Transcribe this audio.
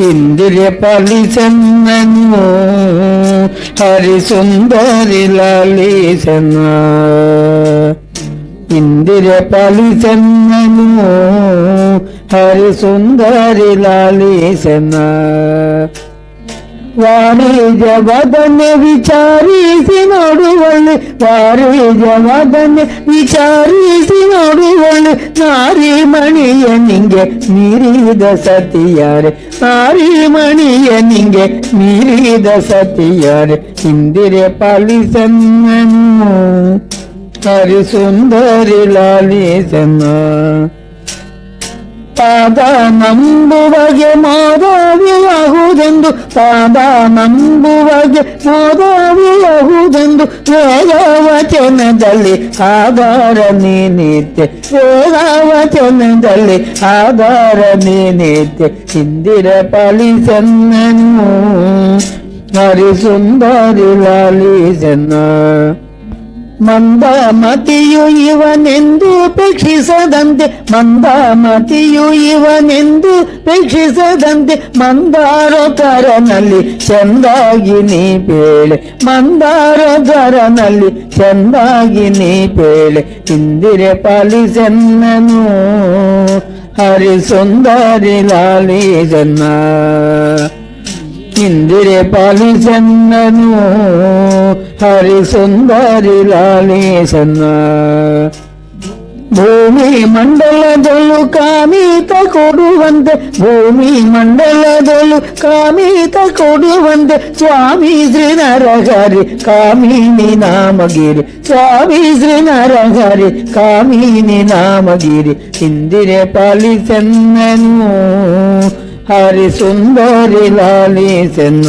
ಇಂದಿರೆ ಪಾಲಿಸನ್ನನು ಹರಿ ಸುಂದರಿ ಲಾಲಿಸನ್ನ ಇಂದಿರೆ ಪಾಲಿಸನ್ನನು ಹರಿ ಸುಂದರಿ ಲಾಲಿಸನ್ನ ವಾಣಿಜ್ಯವದನೆ ವಿಚಾರಿಸಿ ನೋಡುವಳ್ಳಿ ವಾಣಿಜ್ಯವದನೆ ವಿಚಾರಿಸಿ ನೋಡುವಳ್ಳಿ ನಾರಿ ಮಣಿಯ ನಿಂಗೆ ಮೀರಿದ ಸತಿಯಾರೆ ನಾರಿ ಮಣಿಯ ನಿಂಗೆ ಮೀರಿದ ಸತಿಯಾರೆ ಇಂದಿರೆ ಪಾಲಿಸನ್ನನು ಹರಿ ಸುಂದರಿ ಲಾಲಿಸನ್ನ ಪಾದ ನಂಬುವಗೆ ಮೋದವಿಯಾಗುವುದೆಂದು ಪಾದ ನಂಬುವಗೆ ಮೋದವಿಯಾಗುವುದೆಂದು ವೇದವಚನದಲ್ಲಿ ಆಧಾರ ನೀನಿತ್ಯ ವೇದವಚನದಲ್ಲಿ ಆಧಾರ ನೀನಿತ್ಯ ಇಂದಿರ ಪಾಲಿಸನ್ನನು ಹರಿ ಸುಂದರಿ ಲಾಲಿಸನ್ನ ಮಂದಮತಿಯು ಇವನೆಂದು ಪೇಕ್ಷಿಸದಂತೆ ಮಂದಮತಿಯು ಇವನೆಂದು ಪೇಕ್ಷಿಸದಂತೆ ಮಂದಾರಧರನಲ್ಲಿ ಚಂದಾಗಿ ನೀ ಪೇಳೆ ಮಂದಾರಧರನಲ್ಲಿ ಚಂದಾಗಿ ನೀ ಪೇಳೆ ಇಂದಿರೆ ಪಾಲಿಸನ್ನನು ಹರಿ ಸುಂದರಿ ಲಾಲಿಸನ್ನ ಇಂದಿರೆ ಪಾಲಿಸನ್ನನು ಹರಿ ಸುಂದರಿ ಲಾಲಿಸನ್ನ ಭೂಮಿ ಮಂಡಲದಲ್ಲೂ ಕಾಮಿತ ಕೊಡುವಂತೆ ಭೂಮಿ ಮಂಡಲದಲ್ಲೂ ಕಾಮಿತ ಕೊಡುವಂತೆ ಸ್ವಾಮಿ ಶ್ರೀ ನರಹರಿ ಕಾಮಿನಿ ನಾಮಗಿರಿ ಸ್ವಾಮಿ ಶ್ರೀ ನರಹರಿ ಕಾಮಿನಿ ನಾಮಗಿರಿ ಇಂದಿರೆ ಪಾಲಿಸನ್ನನು ಹರಿ ಸುಂದರಿ ಲಾಲಿಸನ್ನ